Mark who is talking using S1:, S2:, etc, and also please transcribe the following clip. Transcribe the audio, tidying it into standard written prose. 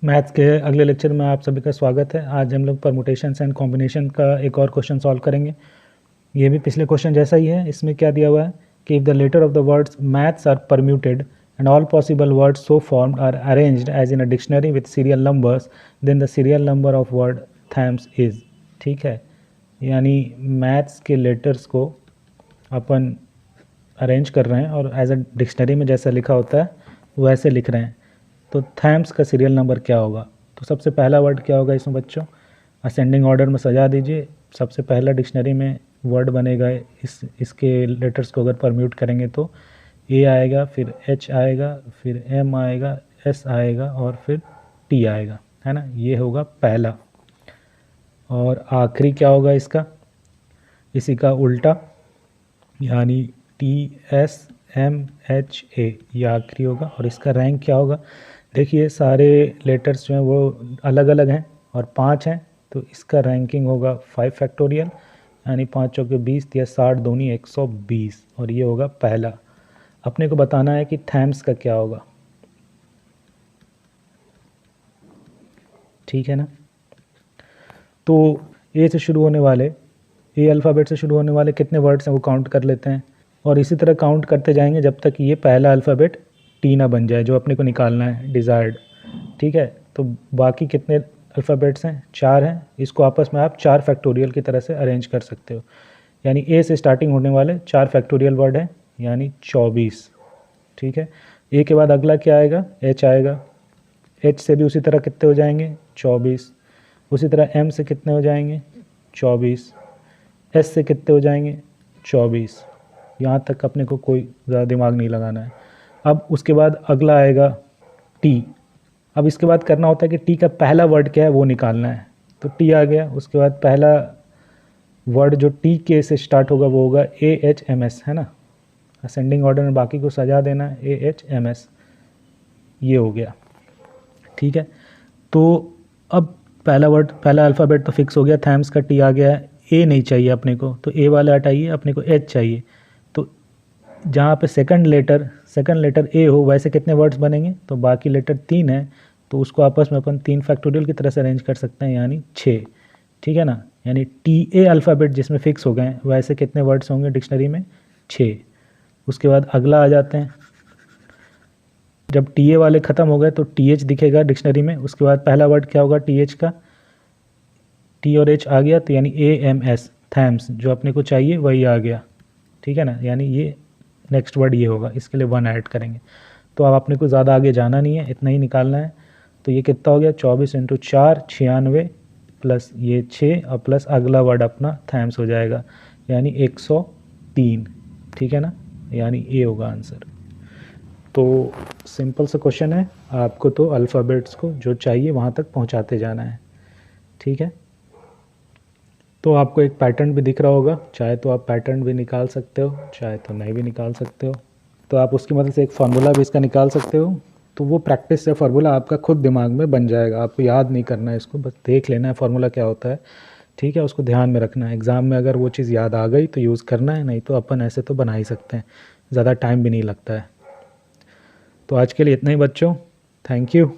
S1: Maths के अगले lecture में आप सभी का स्वागत है। आज हम लोग परमुटेशंस एंड कॉम्बिनेशन का एक और क्वेश्चन सॉल्व करेंगे। ये भी पिछले क्वेश्चन जैसा ही है। इसमें क्या दिया हुआ है कि if the letter of the words maths are permuted and all possible words so formed are arranged as in a dictionary with serial numbers then the serial number of word Thames is. ठीक है, यानी maths के letters को अपन arrange कर रहे हैं और as a dictionary में जैसा लिखा होता है वैसे लिख रहे हैं। तो थैम्स का सीरियल नंबर क्या होगा? तो सबसे पहला वर्ड क्या होगा इसमें बच्चों? असेंडिंग ऑर्डर में सजा दीजिए। सबसे पहला डिक्शनरी में वर्ड बनेगा इसके लेटर्स को अगर परम्यूट करेंगे तो ए आएगा, फिर एच आएगा, फिर एम आएगा, एस आएगा और फिर टी आएगा, है ना। ये होगा पहला। और आखिरी क्या होगा इसका? इसी का उल्टा, यानी T S M H A, ये आखिरी होगा। और इसका रैंक क्या होगा? देखिए सारे लेटर्स जो हैं वो अलग अलग हैं और 5 हैं, तो इसका रैंकिंग होगा 5 फैक्टोरियल, यानी 5 चौके 20 या 60 दूनी 120, और ये होगा पहला। अपने को बताना है कि थैम्स का क्या होगा। ठीक है ना। तो ए से शुरू होने वाले, ए अल्फ़ाबेट से शुरू होने वाले कितने वर्ड्स हैं वो काउंट कर लेते हैं, और इसी तरह काउंट करते जाएंगे जब तक ये पहला अल्फ़ाबेट टी ना बन जाए, जो अपने को निकालना है डिज़ायर्ड। ठीक है, तो बाकी कितने अल्फ़ाबेट्स हैं? 4 हैं। इसको आपस में आप 4 फैक्टोरियल की तरह से अरेंज कर सकते हो। यानी ए से स्टार्टिंग होने वाले 4 फैक्टोरियल वर्ड हैं, यानी 24। ठीक है, ए के बाद अगला क्या आएगा? एच आएगा। एच से भी उसी तरह कितने हो जाएंगे? 24। उसी तरह एम से कितने हो जाएंगे? 24। एस से कितने हो जाएंगे? 24। यहाँ तक अपने को कोई ज़्यादा दिमाग नहीं लगाना है। अब उसके बाद अगला आएगा टी। अब इसके बाद करना होता है कि टी का पहला वर्ड क्या है वो निकालना है। तो टी आ गया, उसके बाद पहला वर्ड जो टी के से स्टार्ट होगा वो होगा ए एच एम एस, है ना। असेंडिंग ऑर्डर में बाकी को सजा देना है, ए एच एम एस, ये हो गया। ठीक है, तो अब पहला वर्ड, पहला अल्फ़ाबेट तो फिक्स हो गया, थैम्स का टी आ गया है। ए नहीं चाहिए अपने को, तो ए वाले हटाइए, अपने को एच चाहिए। तो जहाँ पे सेकंड लेटर ए हो वैसे कितने वर्ड्स बनेंगे? तो बाकी लेटर 3 है, तो उसको आपस में अपन 3 फैक्टोरियल की तरह से अरेंज कर सकते हैं, यानी 6। ठीक है ना, यानी टी ए अल्फ़ाबेट जिसमें फिक्स हो गए हैं वैसे कितने वर्ड्स होंगे डिक्शनरी में? 6। उसके बाद अगला आ जाते हैं। जब टी ए वाले ख़त्म हो गए तो टी एच दिखेगा डिक्शनरी में। उसके बाद पहला वर्ड क्या होगा टी एच का? टी और एच आ गया, तो यानी ए एम एस, थैम्स, जो अपने को चाहिए वही आ गया। ठीक है ना, यानी ये नेक्स्ट वर्ड ये होगा, इसके लिए 1 ऐड करेंगे। तो अब अपने को ज़्यादा आगे जाना नहीं है, इतना ही निकालना है। तो ये कितना हो गया? 24 × 4 96, प्लस ये 6 और प्लस अगला वर्ड अपना थैम्स हो जाएगा, यानी 103। ठीक है ना, यानी ए होगा आंसर। तो सिंपल सा क्वेश्चन है, आपको तो अल्फ़ाबेट्स को जो चाहिए वहाँ तक पहुँचाते जाना है। ठीक है, तो आपको एक पैटर्न भी दिख रहा होगा, चाहे तो आप पैटर्न भी निकाल सकते हो, चाहे तो नहीं भी निकाल सकते हो। तो आप उसकी मदद से एक फार्मूला भी इसका निकाल सकते हो। तो वो प्रैक्टिस से फार्मूला आपका खुद दिमाग में बन जाएगा, आपको याद नहीं करना है इसको, बस देख लेना है फार्मूला क्या होता है। ठीक है, उसको ध्यान में रखना है। एग्ज़ाम में अगर वो चीज़ याद आ गई तो यूज़ करना है, नहीं तो अपन ऐसे तो बना ही सकते हैं, ज़्यादा टाइम भी नहीं लगता है। तो आज के लिए इतना ही बच्चों, थैंक यू।